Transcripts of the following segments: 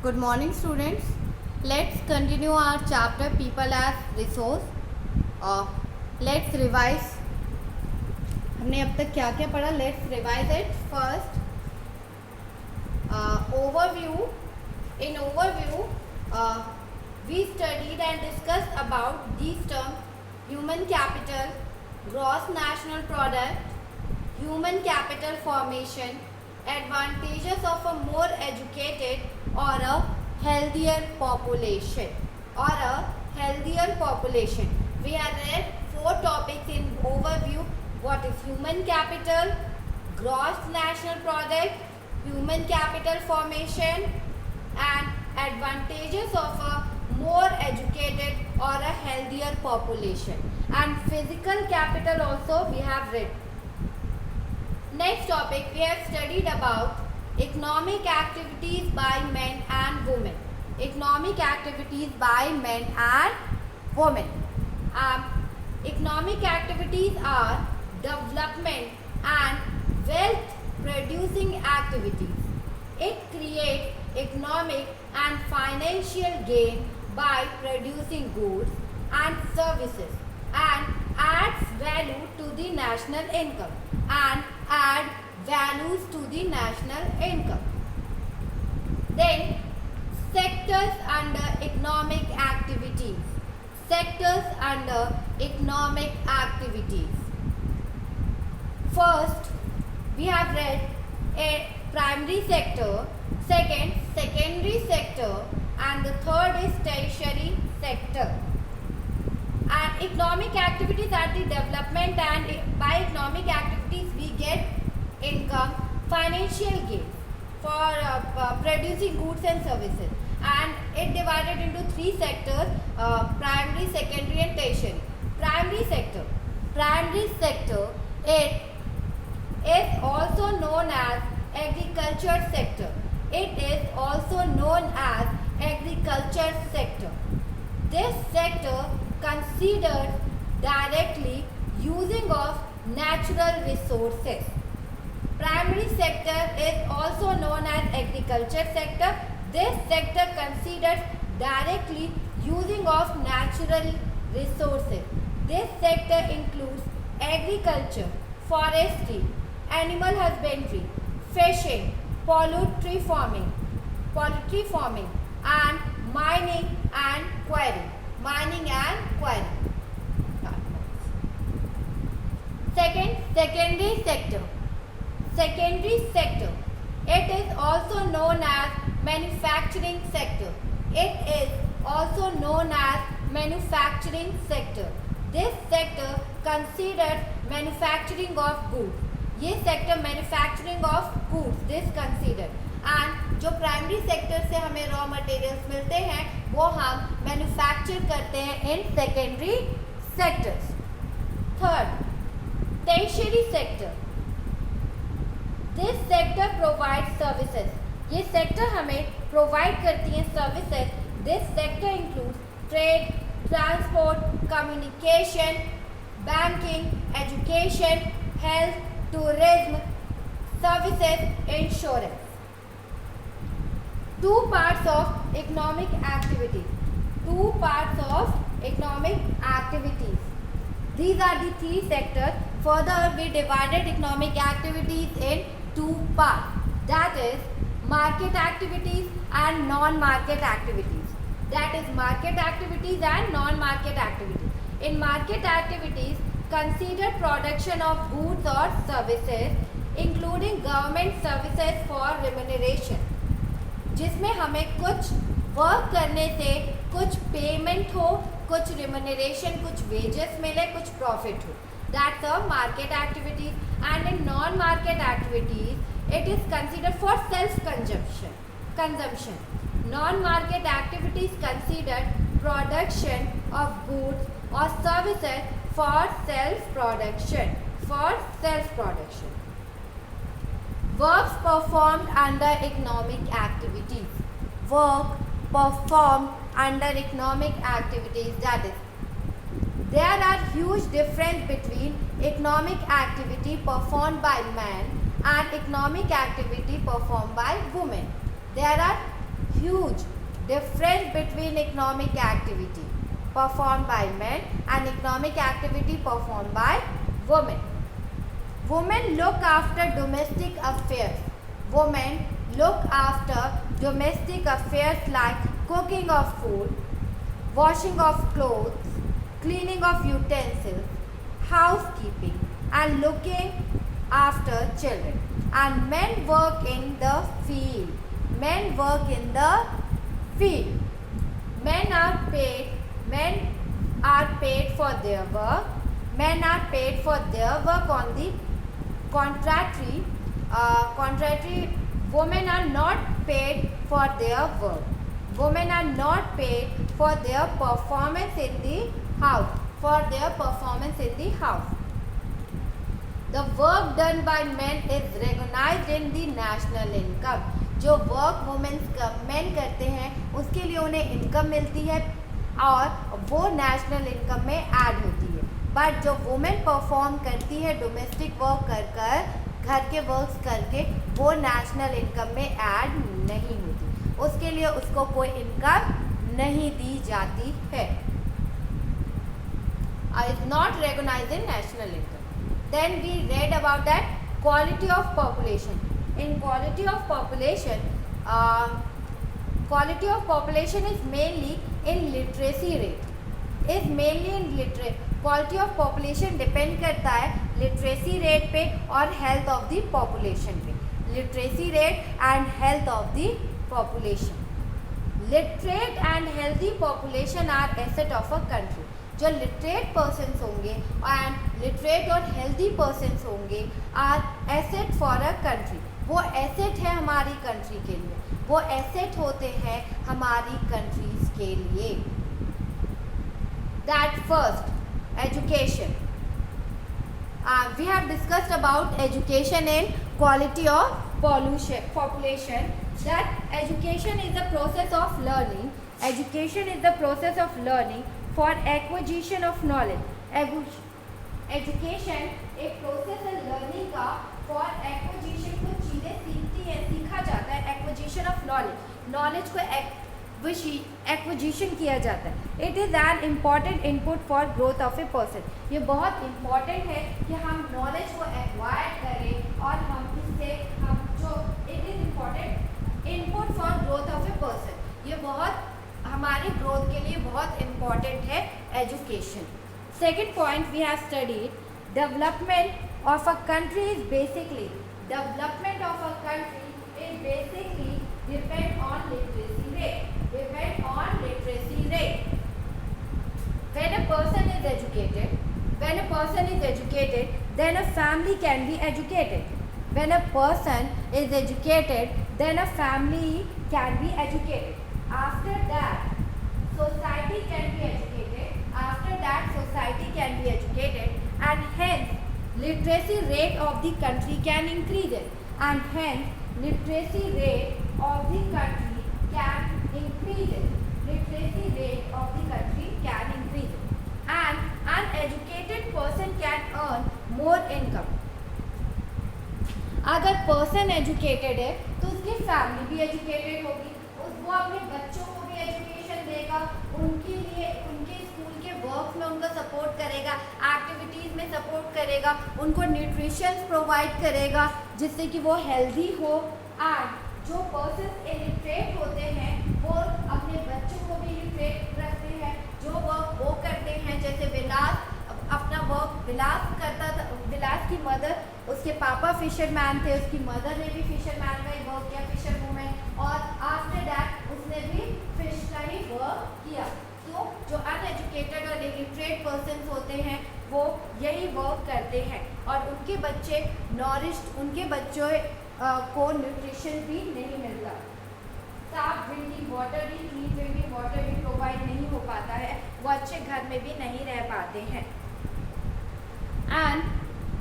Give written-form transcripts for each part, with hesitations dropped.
Good morning students. Let's continue our chapter people as resource. Let's revise. हमने अब तक क्या क्या पढ़ा? Let's revise it first. Overview. In overview, we studied and discussed about these terms: human capital, gross national product, human capital formation, advantages of a more educated or a healthier population We have read 4 topics in overview. What is human capital, gross national product, human capital formation, and advantages of a more educated or a healthier population. And physical capital also we have read. Next topic, we have studied about economic activities by men and women. Economic activities by men and women. Economic activities are development and wealth producing activities. It creates economic and financial gain by producing goods and services and adds value to the national income add values to the national income. Then sectors under economic activities. Sectors under economic activities. First, we have read a primary sector, second secondary sector, and the third is tertiary sector. And economic activities are the development, and by economic activities we get income, financial gains for producing goods and services. And it divided into 3 sectors: primary, secondary, and tertiary. Primary sector, it is also known as agriculture sector. It is also known as agriculture sector. This sector considers directly using of natural resources. Primary sector is also known as agriculture sector. This sector considers directly using of natural resources. This sector includes agriculture, forestry, animal husbandry, fishing, poultry farming, and mining and quarrying. Second, secondary sector. It is also known as manufacturing sector. This sector considers manufacturing of goods. ये sector manufacturing of goods this consider. And जो primary sector से हमें raw materials मिलते हैं वो हम manufacture करते हैं in secondary sectors. Third, tertiary sector. This sector provide services. ये सेक्टर हमें प्रोवाइड करती हैं services. This sector includes trade, transport, communication, banking, education, health, tourism, services, insurance. 2 parts of economic activities. These are the 3 sectors. Further, we divided economic activities in 2 parts. That is market activities and non-market activities. In market activities, consider production of goods or services including government services for remuneration, जिसमें हमें कुछ work करने से कुछ payment हो, कुछ remuneration, कुछ wages मिले, कुछ प्रॉफिट हो. That's a market activities. And in non market activities it is considered for self consumption. Non market activities considered production of goods और services for self production. Works performed under economic activities. That is, there are huge difference between economic activity performed by men and economic activity performed by women. There are huge difference between economic activity performed by men and economic activity performed by women. Women look after domestic affairs. Women look after domestic affairs like cooking of food, washing of clothes, cleaning of utensils, housekeeping, and looking after children. And men work in the field. Men work in the field. Men are paid for their work. Men are paid for their work. On the contrary, women are not paid for their work. Women are not paid for their performance in the house. The work done by men is recognized in the national income. जो work main करते हैं उसके लिए उन्हें income मिलती है और वो नेशनल इनकम में ऐड होती है. बट जो वुमेन परफॉर्म करती है डोमेस्टिक वर्क कर घर के वर्क्स करके, वो नेशनल इनकम में ऐड नहीं होती. उसके लिए उसको कोई इनकम नहीं दी जाती है. Is not recognized in national income. Then we read about that quality of population. In quality of population is mainly in literacy rate. Quality of population depend करता है literacy rate पे और health of the population पे. Literacy rate and health of the population. Literate and healthy population are asset of a country. जो literate persons होंगे and literate और healthy persons होंगे are asset for a country. वो asset है हमारी country के लिए. वो एसेट होते हैं हमारी कंट्रीज के लिए. That first education. We have discussed about education and quality of population. That education is the process of learning. Education is the process of learning for acquisition of knowledge. Education एक process है learning का for acquisition. कुछ चीज़ें सीखा जाता है. Acquisition of knowledge को acquisition किया जाता है. It is an important input for growth of a person. ये बहुत इम्पॉर्टेंट है कि हम नॉलेज को एक्वायर करें और हम इससे it is important input for growth of a person. ये बहुत हमारी ग्रोथ के लिए बहुत इम्पॉर्टेंट है education. Second point we have studied development of a country is basically depend on literacy rate. When a person is educated, then a family can be educated. When a person is educated, then a family can be educated. After that, society can be educated. And hence, literacy rate of the country can increase. And hence, literacy rate of the country can increase. And an educated person can earn more income. अगर person educated है तो उसकी family भी educated होगी. वो अपने बच्चों को भी एजुकेशन देगा. उनके लिए उनके स्कूल के वर्क में उनको सपोर्ट करेगा, एक्टिविटीज़ में सपोर्ट करेगा, उनको न्यूट्रिशंस प्रोवाइड करेगा जिससे कि वो हेल्दी हो. एंड जो पर्सन इलिटरेट होते हैं वो अपने बच्चों को भी इलिटरेट रखते हैं. जो वर्क वो करते हैं, जैसे विलास की मदर, उसके पापा फिशरमैन थे, उसकी मदर ने भी फिशरमैन का ही वर्क किया, फिशर वुमेन, और आफ्टर दैट उसने भी फिश का ही वर्क किया. तो जो अनएजुकेटेड और इलिटरेट पर्सन्स होते हैं वो यही वर्क करते हैं और उनके बच्चे उनके बच्चों को न्यूट्रिशन भी नहीं मिलता. साफ ड्रिंकिंग वाटर भी, क्लीन ड्रिंकिंग वाटर भी प्रोवाइड नहीं हो पाता है. वो अच्छे घर में भी नहीं रह पाते हैं. And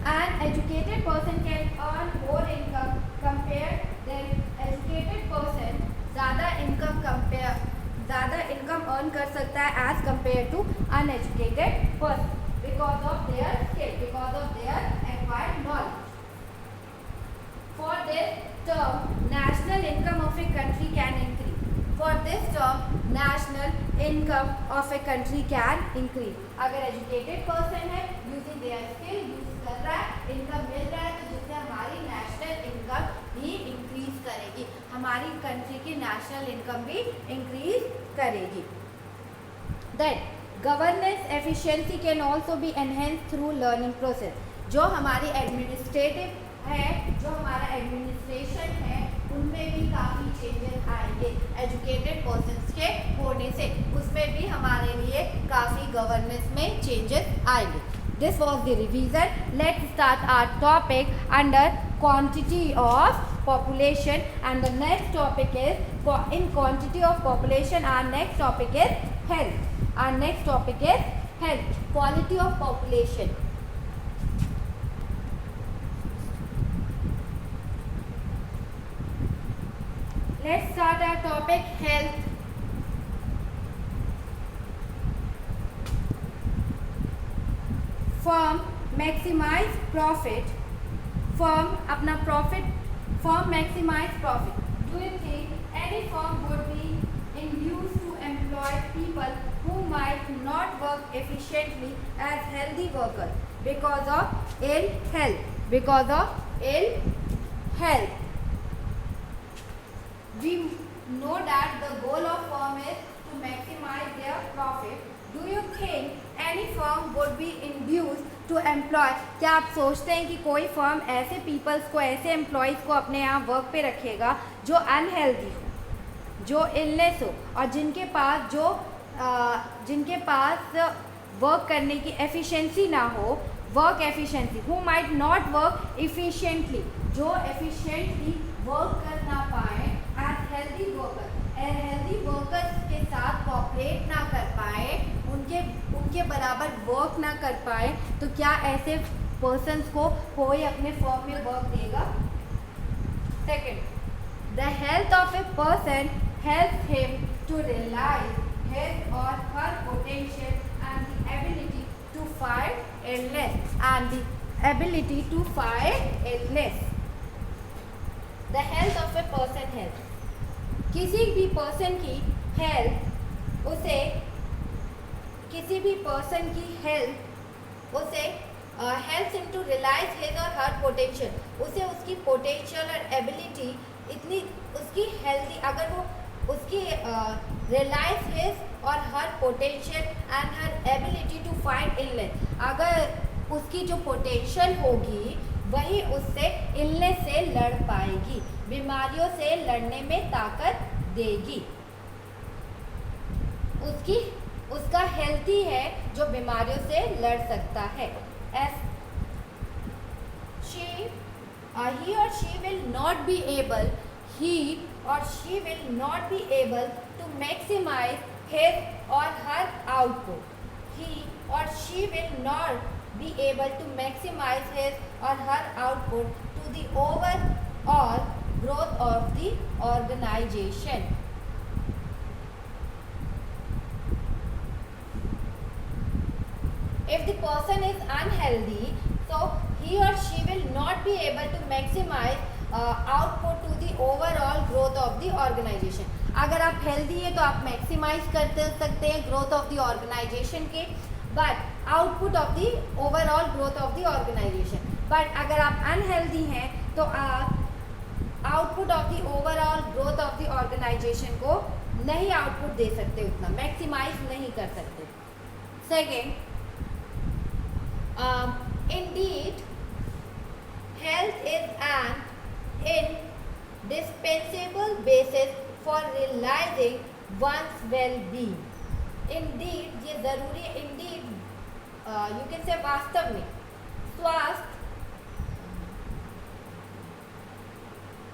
an educated person can earn more income compared than educated person ज़्यादा इनकम अर्न कर सकता है as compared to uneducated person because of their skill, because of their acquired knowledge. For this term, national income of a country can increase. national income of a country can increase. अगर educated person है, using their skill use कर रहा है, income मिल रहा है, तो जिससे हमारी national income भी increase करेगी, हमारी country की national income भी increase करेगी. Then governance efficiency can also be enhanced through learning process. जो हमारी administrative है, जो हमारा एडमिनिस्ट्रेशन है, उनमें भी काफ़ी चेंजेस आएंगे एजुकेटेड पर्सन्स के होने से, उसमें भी हमारे लिए काफ़ी गवर्नेंस में चेंजेस आएंगे. This was the revision. Let's start our topic under quantity of population and the next topic is in quantity of population. Our next topic is health. Our next topic is health, quality of population. Let's start our topic health. Firm maximize profit. Firm अपना profit. Firm maximize profit. Do you think any firm would be induced to employ people who might not work efficiently as healthy workers because of ill health? Because of ill health. We know that the goal of firm is to maximize their profit. Do you think any firm would be induced to employ? क्या आप सोचते हैं कि कोई firm ऐसे peoples को, ऐसे employees को अपने यहाँ वर्क पे रखेगा जो अनहेल्दी हो, जो इलनेस हो, और जिनके पास वर्क करने की एफिशिएंसी ना हो, work efficiency, who might not work efficiently, जो एफिशिएंटली वर्क कर ना पाए as healthy worker, healthy workers के साथ कोऑपरेट ना कर पाए, उनके बराबर वर्क ना कर पाए, तो क्या ऐसे पर्सन्स को कोई अपने फर्म में वर्क देगा? Second, the health of a person help him to realize his or her potential and the ability to fight illness. The health of a person health. किसी भी पर्सन की हेल्थ उसे helps him to realize his or her potential, उसे उसकी potential और ability इतनी उसकी healthy, अगर वो उसकी realize his or her potential and her ability to fight illness, अगर उसकी जो पोटेंशियल होगी वही उससे इलनेस से लड़ पाएगी, बीमारियों से लड़ने में ताकत देगी. उसका हेल्थी है जो बीमारियों से लड़ सकता है. He or she will not be able to maximize his or her output. He or she will not be able to maximize his or her output to the overall growth of the organization. If the person is unhealthy, so he or she will not be able to maximize output to the overall growth of the organization. अगर आप healthy है तो आप maximise कर सकते हैं growth of the organization के, but output of the overall growth of the organization. But अगर आप अनहेल्दी हैं तो आप output of the overall growth of the organization को नहीं आउटपुट दे सकते, उतना मैक्सिमाइज नहीं कर सकते. Second, indeed health is an indispensable basis for realizing one's well-being. Indeed ये ज़रूरी है. Indeed you can say वास्तव में, स्वास्थ्य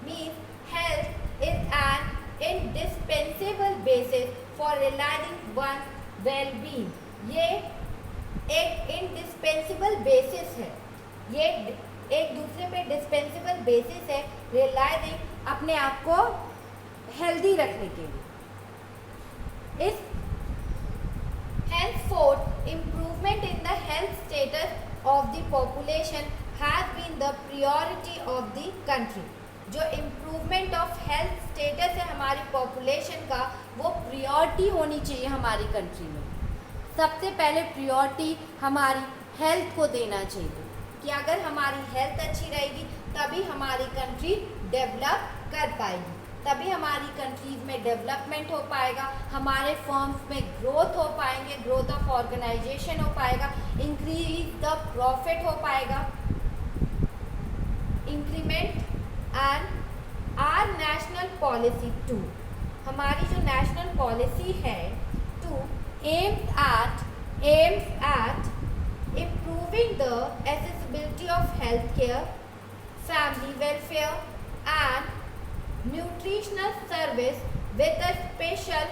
means health is an indispensable basis for realizing one's well-being. ये एक इंडिस्पेंसिबल बेसिस है, ये एक दूसरे पे डिस्पेंसिबल बेसिस है रियलाइजिंग, अपने आप को हेल्दी रखने के लिए. इस henceforth improvement in the health status of the population has been the priority of the country. जो इम्प्रूवमेंट ऑफ हेल्थ स्टेटस है हमारी पॉपुलेशन का, वो प्रियोरिटी होनी चाहिए हमारी कंट्री में। सबसे पहले प्रियोरिटी हमारी हेल्थ को देना चाहिए कि अगर हमारी हेल्थ अच्छी रहेगी तभी हमारी कंट्री डेवलप कर पाएगी, तभी हमारी कंट्रीज में डेवलपमेंट हो पाएगा, हमारे फर्म्स में ग्रोथ हो पाएंगे, ग्रोथ ऑफ ऑर्गेनाइजेशन हो पाएगा, इंक्रीज द प्रॉफिट हो पाएगा, increment and our national policy two, हमारी जो नेशनल पॉलिसी है two aims at improving the accessibility of healthcare, family welfare and nutritional service with a special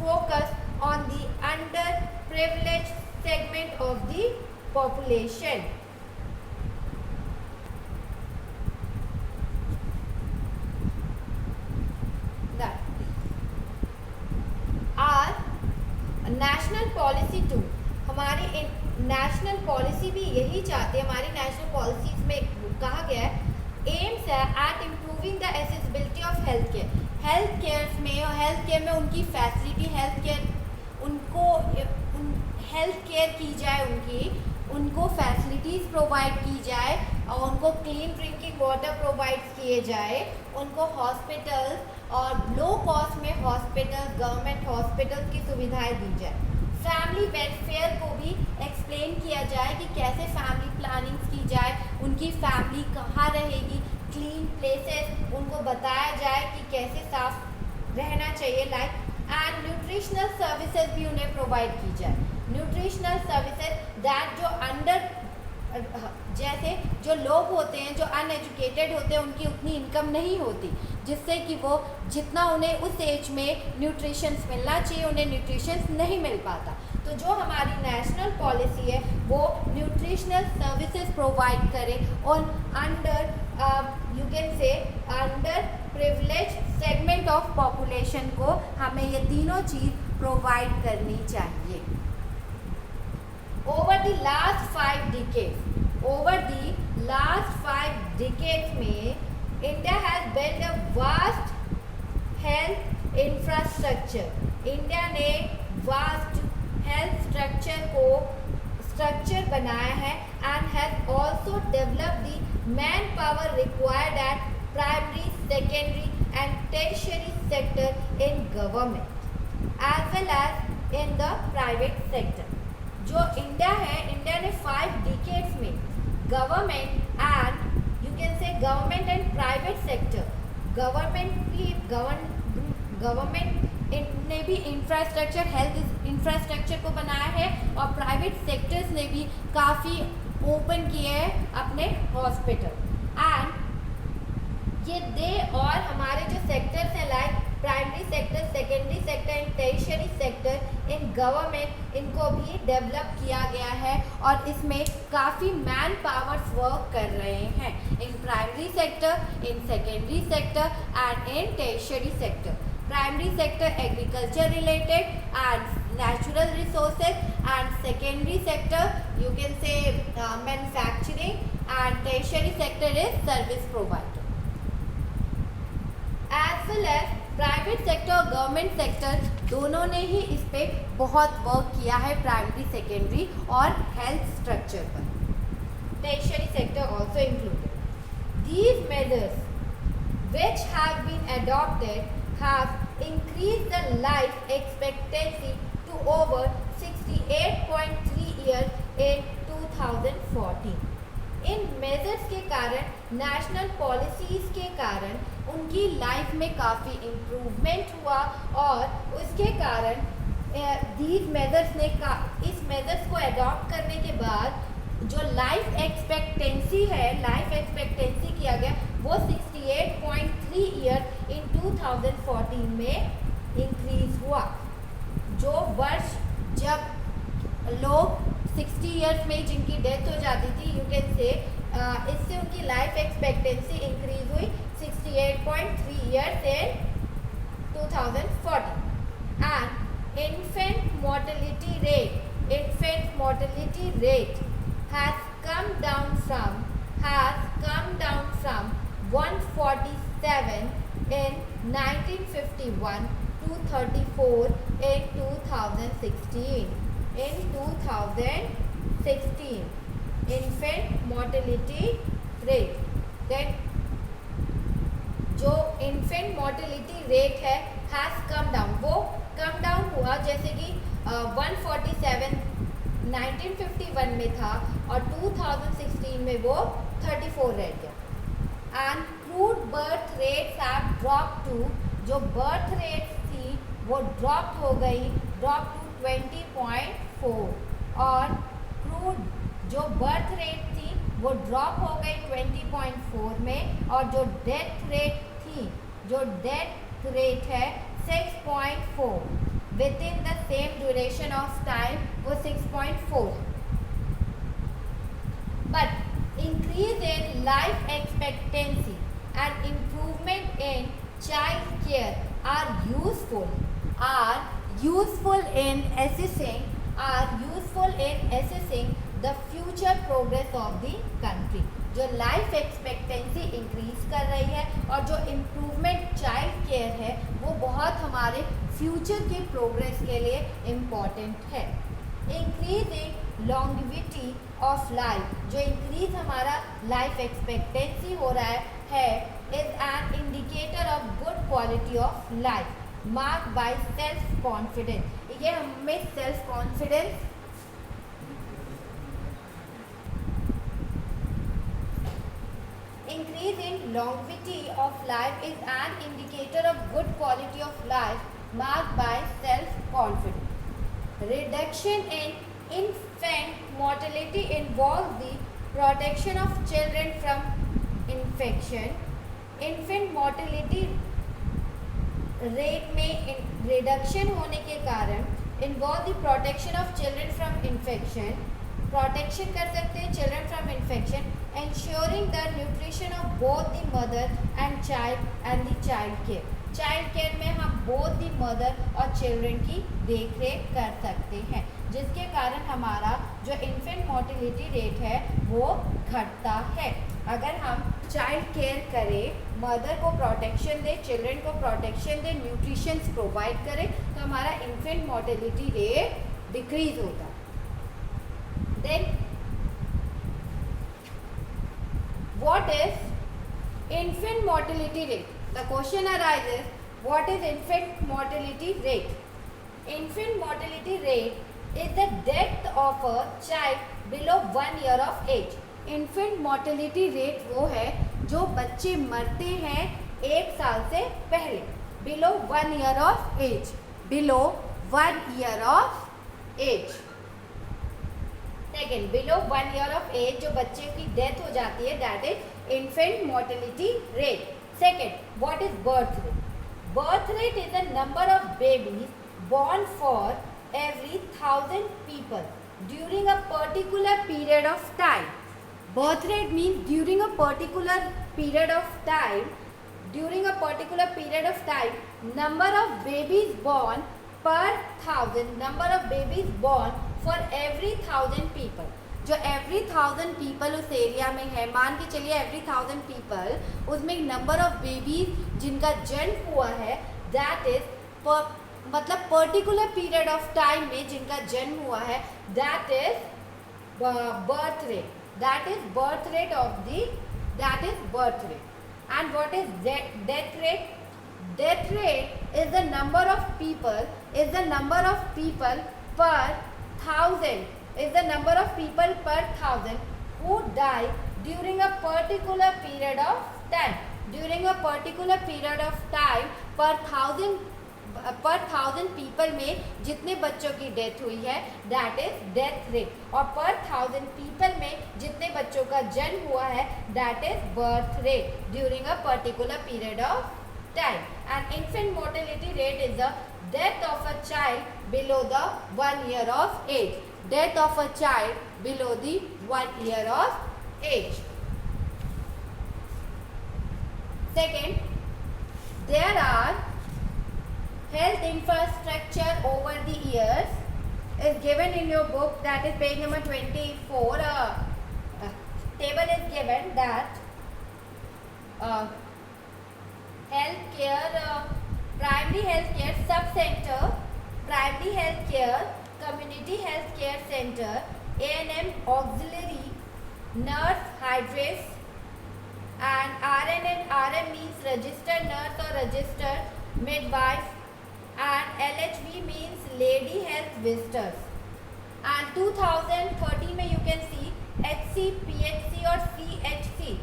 focus on the underprivileged segment of the population. National policy two, हमारी national policy भी यही चाहते हैं, हमारी national policies में कहा गया है एम्स है at improving the accessibility of health care में उनकी फैसिलिटी, हेल्थ केयर की जाए, उनको फैसिलिटीज़ प्रोवाइड की जाए और उनको क्लीन ड्रिंकिंग वाटर प्रोवाइड किए जाए, उनको हॉस्पिटल्स और लो कॉस्ट में हॉस्पिटल, गवर्नमेंट हॉस्पिटल्स की सुविधाएं दी जाए। फैमिली वेलफेयर को भी एक्सप्लेन किया जाए कि कैसे फैमिली प्लानिंग की जाए, उनकी फैमिली कहाँ रहेगी, क्लीन प्लेसेस उनको बताया जाए कि कैसे साफ रहना चाहिए लाइक, एंड न्यूट्रिशनल सर्विसेज भी उन्हें प्रोवाइड की जाए। न्यूट्रिशनल सर्विसेज दैट जो जैसे जो लोग होते हैं जो अनएजुकेटेड होते हैं, उनकी उतनी इनकम नहीं होती जिससे कि वो जितना उन्हें उस एज में न्यूट्रिशंस मिलना चाहिए उन्हें न्यूट्रिशंस नहीं मिल पाता। तो जो हमारी नेशनल पॉलिसी है वो न्यूट्रिशनल सर्विसेज प्रोवाइड करे और under you can say under privilege segment of population को हमें ये तीनों चीज़ प्रोवाइड करनी चाहिए। Over the last 5 decades में India has built a vast health infrastructure. India ने vast health structure बनाया है and has also developed the manpower required at primary, secondary and tertiary sector in government as well as in the private sector. जो India है, India ने 5 decades में government and private sector, government ने भी infrastructure, health infrastructure को बनाया है और प्राइवेट सेक्टर्स ने भी काफ़ी ओपन किए हैं अपने हॉस्पिटल। एंड ये दे और हमारे जो सेक्टर्स हैं like primary sector, secondary sector and tertiary sector in government, इनको भी डेवलप किया गया है और इसमें काफ़ी मैन पावर्स वर्क कर रहे हैं in primary sector, in secondary sector and in tertiary sector. Primary sector agriculture related and natural resources and secondary sector you can say manufacturing and tertiary sector is service provider as well as private sector और government sector दोनों ने ही इस पे बहुत work किया है primary, secondary और health structure पर। Tertiary sector also included. These measures which have been adopted have increased the life expectancy to over 68.3 years in 2014. In measures के कारण, नेशनल पॉलिसीज़ के कारण उनकी लाइफ में काफ़ी इम्प्रूवमेंट हुआ और उसके कारण दीज मेजर्स ने इस मेजर्स को अडॉप्ट करने के बाद जो लाइफ एक्सपेक्टेंसी किया गया वो 68.3 ईयर इन 2014 में इंक्रीज हुआ। जो वर्ष जब लोग 60 ईयर्स में जिनकी डेथ हो जाती थी, यू कैन से इससे उनकी लाइफ एक्सपेक्टेंसी इंक्रीज हुई 68.3 years in 2014 and infant mortality rate has come down from 147 in 1951 to 34 in 2016. In 2016, infant mortality rate, that जो infant mortality rate है has come down, वो come down हुआ, जैसे कि 147 1951 में था और 2016 में वो 34 रह गया। And crude birth rates have drop to, जो बर्थ रेट थी वो ड्रॉप हो गई, ड्रॉप टू 20.4, और क्रूड जो बर्थ रेट थी वो ड्रॉप हो गई 20.4 में, और जो डेथ रेट थी, जो डेथ रेट है 6.4 with in the same duration of time, वो 6.4। But increase in life expectancy and improvement in child care are useful in assessing the future progress of the country। जो life expectancy increase कर रही है और जो improvement child care है वो बहुत हमारे फ्यूचर के प्रोग्रेस के लिए इम्पॉर्टेंट है। इंक्रीजिंग लॉन्गेविटी ऑफ लाइफ, जो इंक्रीज हमारा लाइफ एक्सपेक्टेंसी हो रहा है is an indicator of good quality of life marked by self confidence. ये हमें self confidence increase in longevity of life is an indicator of good quality of life marked by self-confidence। Reduction in infant mortality involves the protection of children from infection। infant mortality rate में reduction होने के कारण involve the protection of children from infection, protection कर सकते हैं children from infection, ensuring the nutrition of both the mother and the child care। Child care में हम both the mother और चिल्ड्रन की देख रेख कर सकते हैं, जिसके कारण हमारा जो इन्फेंट मोर्टेलिटी रेट है वो घटता है। अगर हम चाइल्ड केयर करें, मदर को प्रोटेक्शन दें, चिल्ड्रन को प्रोटेक्शन दें, न्यूट्रिशंस प्रोवाइड करें, तो हमारा इन्फेंट मोर्टेलिटी रेट डिक्रीज होता है। Then what is infant mortality rate? The question arises, what is infant mortality rate? Infant mortality rate is the death of a child below 1 year of age। infant mortality rate वो है जो बच्चे मरते हैं 1 साल से पहले, below 1 year of age, below 1 year of age। Second, below 1 year of age जो बच्चे की डेथ हो जाती है, that is infant mortality rate. Second, what is birth rate? Birth rate is the number of babies born for every 1000 people during a particular period of time। birth rate means during a particular period of time, number of babies born per 1000, number of babies born for every 1000 people। जो every 1000 people उस area में है, मान के चलिए every 1000 people, उसमें number of babies जिनका जन्म हुआ है, दैट इज मतलब पर्टिकुलर पीरियड ऑफ टाइम में जिनका जन्म हुआ है, that is birth rate, that is birth rate of the, that is birth rate. And what is death rate? Death rate is the number of people, is the number of people पर 1000, is the number of people per 1000 who die during a particular period of time, during a particular period of time per 1000 people में जितने बच्चों की death हुई है, that is death rate। और per 1000 people में जितने बच्चों का जन्म हुआ है, that is birth rate during a particular period of time। and infant mortality rate is the death of a child below the 1 year of age, death of a child below the 1 year of age। Second, there are health infrastructure over the years is given in your book, that is page number 24। table is given that healthcare, primary healthcare sub-center, primary healthcare, community healthcare center, A&M auxiliary, nurse hydrates, and RN and RM means registered nurse or registered midwife, and LHV means lady health visitors. And 2013 में you can see HC, PHC और CHC,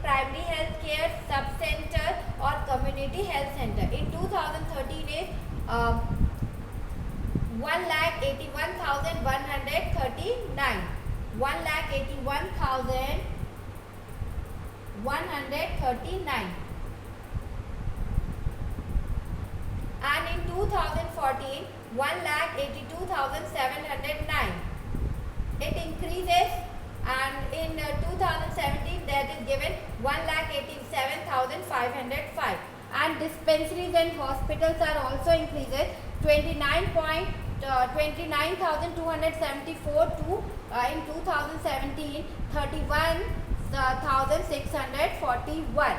primary health care sub center और community health center. In 2013 is 1,81,139. 1,81,139. And in 2014, 1,82,709. It increases, and in 2017 that is given 1,87,505. And dispensaries and hospitals are also increases 29,274 to in 2017 31,641.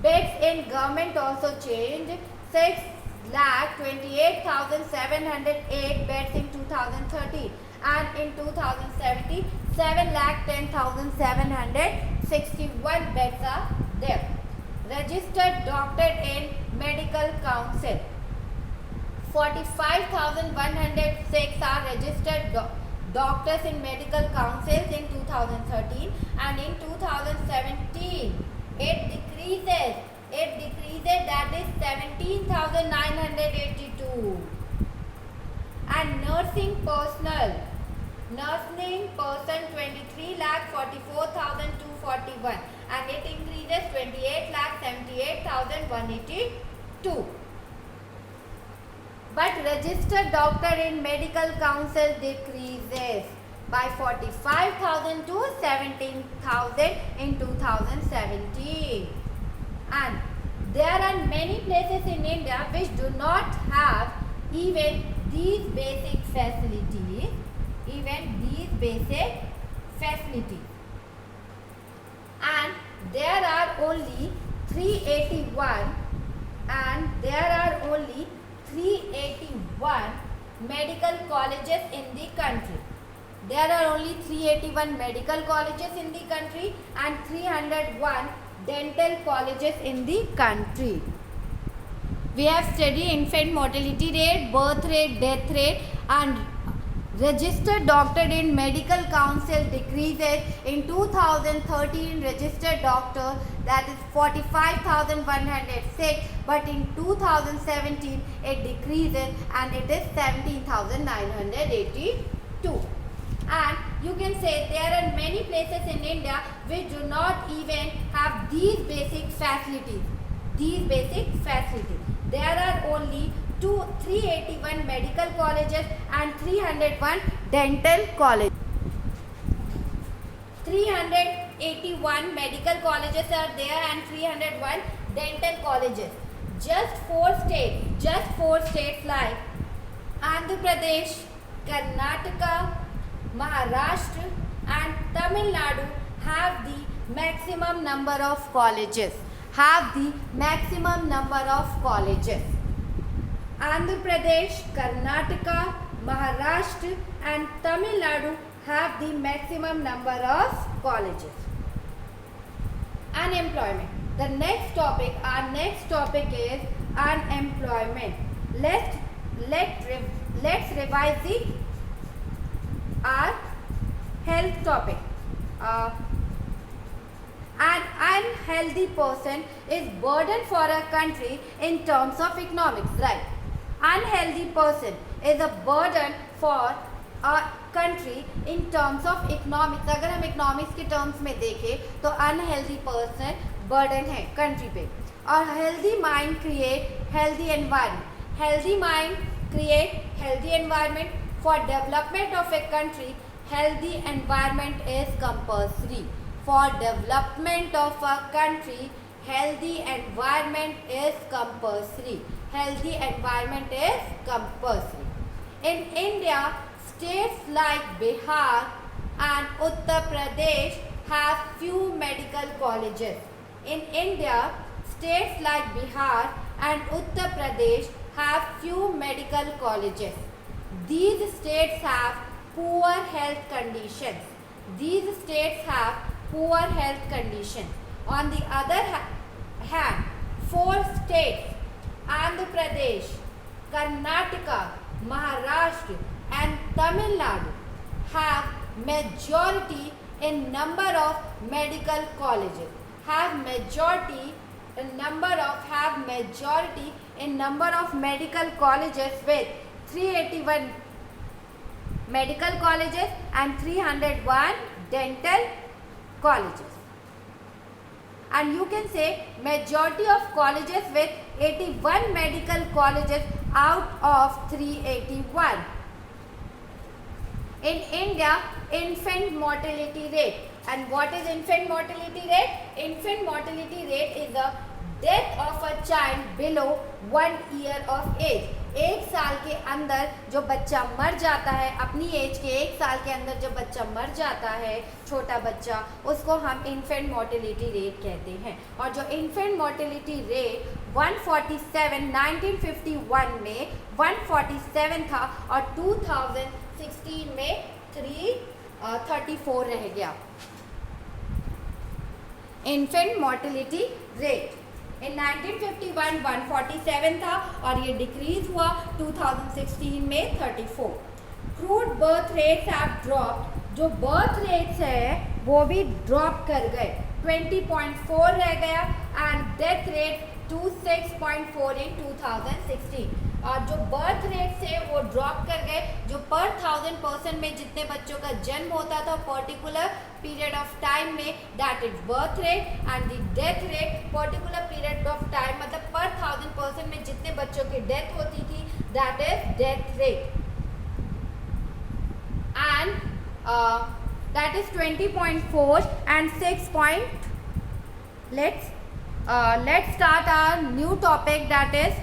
Beds in government also changed. 6,28,708 beds in 2013, and in 2017 7,10,761 beds are there. Registered doctor in medical council, 45,106 are registered doctors in medical councils in 2013, and in 2017 it decreases, that is 17,982. And nursing person 23,44,241, and it increases 28,78,182. But registered doctor in medical council decreases by 45,000 to 17,000 in 2017. And there are many places in India which do not have even these basic facilities. And there are only 381 medical colleges in the country. There are only 381 medical colleges in the country and 301 dental colleges in the country. We have studied infant mortality rate, birth rate, death rate, and registered doctor in medical council decreases. In 2013 registered doctor, that is 45,106, but in 2017 it decreases and it is 17,982. And you can say there are many places in India which do not even have these basic facilities. There are only 381 medical colleges and 301 dental colleges. 381 medical colleges are there and 301 dental colleges. Just four states like Andhra Pradesh, Karnataka, Maharashtra and Tamil Nadu have the maximum number of colleges. Andhra Pradesh, Karnataka, Maharashtra and Tamil Nadu have the maximum number of colleges. Unemployment. Our next topic is unemployment. Let's revise our health topic. An unhealthy person is burden for a country in terms of economics, right? Unhealthy person is a burden for a country in terms of economics. अगर हम economics के terms में देखें तो unhealthy person burden है country पे. और healthy mind create healthy environment. Healthy mind create healthy environment. For development of a country, healthy environment is compulsory. For development of a country, healthy environment is compulsory. In India, states like Bihar and Uttar Pradesh have few medical colleges. In India, states like Bihar and Uttar Pradesh have few medical colleges. These states have poor health conditions. These states have poor health conditions. On the other hand, 4 states, Andhra Pradesh, Karnataka, Maharashtra and Tamil Nadu, have majority in number of medical colleges. Have majority in number of medical colleges with 381 medical colleges and 301 dental colleges. And you can say majority of colleges with 81 medical colleges out of 381. In India, infant mortality rate. And what is infant mortality rate? Infant mortality rate is the death of a child below 1 year of age. 1 साल के अंदर जो बच्चा मर जाता है, अपनी as के 1 साल के अंदर जो बच्चा मर जाता है, छोटा बच्चा, उसको हम इन्फेंट मोर्टेलिटी रेट कहते हैं. और जो इन्फेंट मोर्टेलिटी रेट 147 1951 में 147 था और 2016 में 334 रह गया. इन्फेंट मोर्टेलिटी रेट इन 1951 147 था और ये डिक्रीज हुआ 2016 में 34. Crude birth rates have dropped. जो बर्थ रेट्स है वो भी ड्रॉप कर गए, 20.4 रह गया एंड डेथ रेट 26.4 इन 2016. और जो बर्थ रेट से वो ड्रॉप कर गए. जो पर 1000 पर्सन में जितने बच्चों का जन्म होता था पर्टिकुलर पीरियड ऑफ टाइम में, that is birth rate, and the death rate particular period of time मतलब पर 1000 पर्सन में जितने बच्चों की डेथ होती थी, that is death rate. And that is 20.4 and 6. Let's start our new topic, that is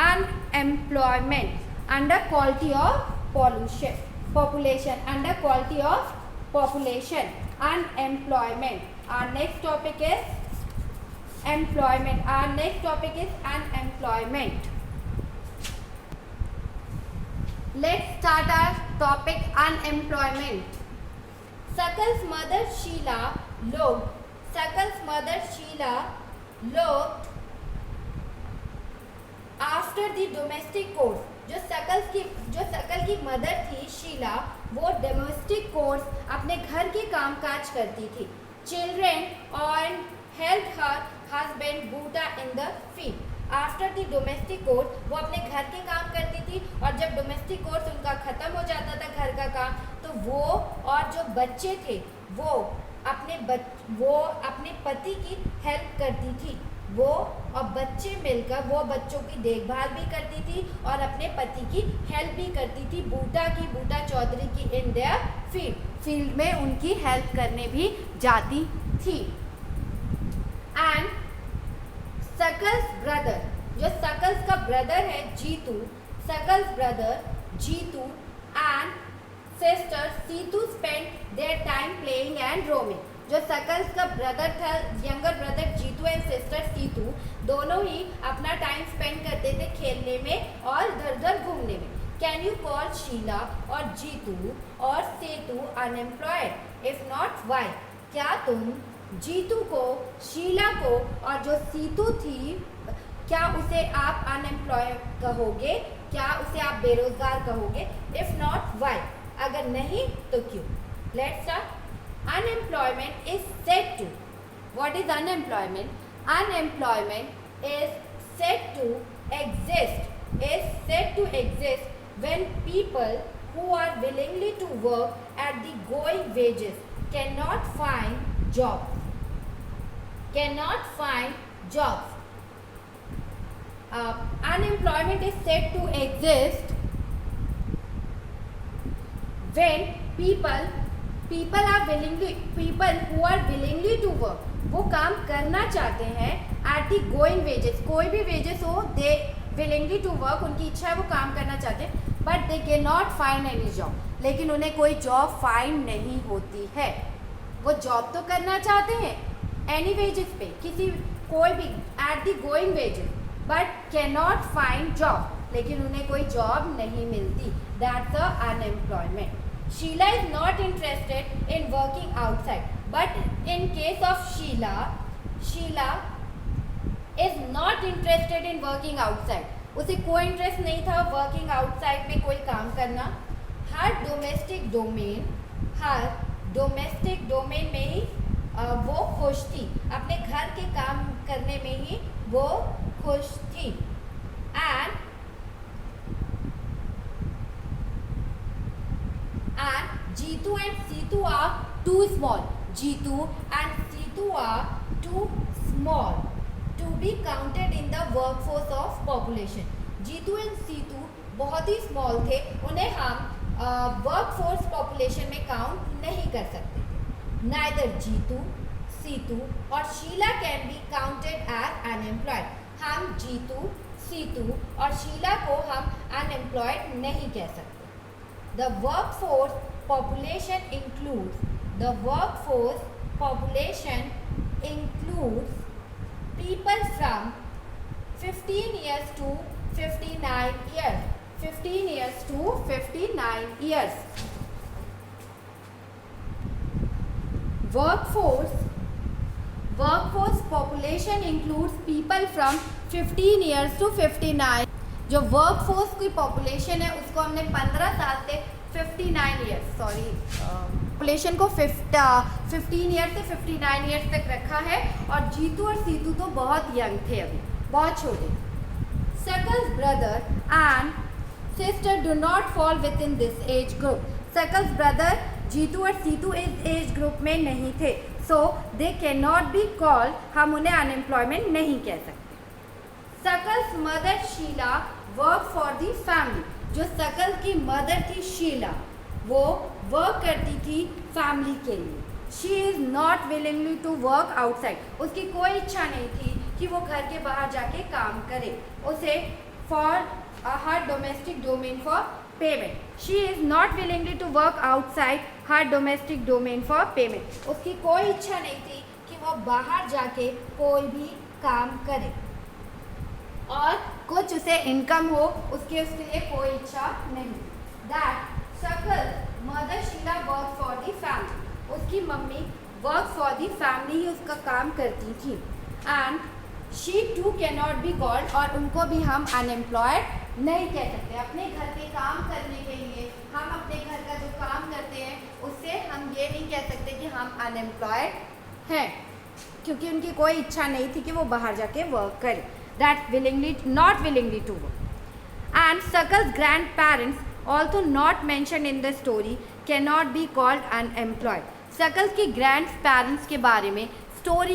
unemployment under quality of population. Under quality of population, unemployment. Our next topic is employment. Our next topic is unemployment. Let's start our topic unemployment. Sakal's mother Sheila looked after the domestic course. जो सकल की mother थी शीला, वो domestic course अपने घर के कामकाज करती थी. चिल्ड्रेन और help her husband Buta in the field. After the domestic chores वो अपने घर के काम करती थी और जब डोमेस्टिक कोर्स उनका ख़त्म हो जाता था घर का काम, तो वो और जो बच्चे थे वो अपने पति की हेल्प करती थी. वो और बच्चे मिलकर वो बच्चों की देखभाल भी करती थी और अपने पति की हेल्प भी करती थी. बूटा चौधरी की इन देयर फील्ड में उनकी हेल्प करने भी जाती थी. एंड सकल्स ब्रदर, जो सकल्स का ब्रदर है Jeetu, Sakal's brother Jeetu and sister Seetu spend their time playing and roaming. जो सकल्स का ब्रदर था, younger brother Jeetu and sister Seetu, दोनों ही अपना टाइम स्पेंड करते थे खेलने में और इधर उधर घूमने में. कैन यू कॉल शीला और जीतू और Setu unemployed? If not why? क्या तुम जीतू को, शीला को और जो सीतू थी, क्या उसे आप अनएम्प्लॉय कहोगे? क्या उसे आप बेरोजगार कहोगे? If not why? अगर नहीं तो क्यों? Let's start. Unemployment is said to. What is unemployment? Unemployment is said to exist when people who are willingly to work at the going wages cannot find jobs. Unemployment is said to exist when people who are willingly to work, वो काम करना चाहते हैं at the going wages, कोई भी wages हो, they willingly to work, उनकी इच्छा है वो काम करना चाहते हैं, but they cannot find any job, लेकिन उन्हें कोई जॉब फाइंड नहीं होती है. वो जॉब तो करना चाहते हैं एनी वेजेस पे, कोई भी at the going wages but can not find job, लेकिन उन्हें कोई जॉब नहीं मिलती, that's a unemployment. Sheela is not interested in working outside, but in case of Sheela is not interested in working outside. उसे कोई interest नहीं था वर्किंग आउटसाइड में कोई काम करना. हर डोमेस्टिक डोमेन में ही वो खुश थी, अपने घर के काम करने में ही वो खुश थी. And Jeetu and Situ are too small. Jeetu and Situ are too small to be counted in the workforce of population. Jeetu and Situ बहुत ही स्मॉल थे, उन्हें हम वर्कफोर्स पॉपुलेशन में काउंट नहीं कर सकते थे. Neither जीतू, सीतू और Sheela can be counted as unemployed. हम जीतू, सीतू और शीला को हम अनएम्प्लॉयड नहीं कह सकते. The workforce population includes people from 15 years to 59 years. 15 years to 59 years. Workforce population includes people from 15 years to 59. जो वर्कफोर्स की पॉपुलेशन है उसको हमने 15 साल से 59 ईयर्स पॉपुलेशन को 15 ईयर्स से 59 ईयर्स तक रखा है. और जीतू और सीतू तो बहुत यंग थे, अभी बहुत छोटे. Sakal's brother and sister do not fall within this age group. Sakal's brother Jeetu और सीतू इस एज ग्रुप में नहीं थे, so they can not be called, हम उन्हें अनएम्प्लॉयमेंट नहीं कह सकते. Sakal's mother Sheela work for the family. जो सकल की मदर थी शीला, वो वर्क करती थी फैमिली के लिए. She is not willingly to work outside. उसकी कोई इच्छा नहीं थी कि वो घर के बाहर जाके काम करे. उसे for her domestic domain for payment. She is not willingly to work outside her domestic domain for payment. उसकी कोई इच्छा नहीं थी कि वो बाहर जाके कोई भी काम करे और कुछ उसे इनकम हो, उसके लिए कोई इच्छा नहीं. That Sakal mother Sheela work for the family. उसकी mummy work for the family ही उसका काम करती थी. And she too can not be called, और उनको भी हम अनएम्प्लॉयड नहीं कह सकते. अपने घर के काम करने के लिए हम अपने घर का जो काम करते हैं उससे हम ये नहीं कह सकते कि हम अनएम्प्लॉयड हैं, क्योंकि उनकी कोई इच्छा नहीं थी कि वो बाहर जाके वर्क करें. That not willingly to work. And Sakal's grandparents, although not mentioned in the story, cannot be called unemployed. Sakal की grandparents के बारे में स्टोरी में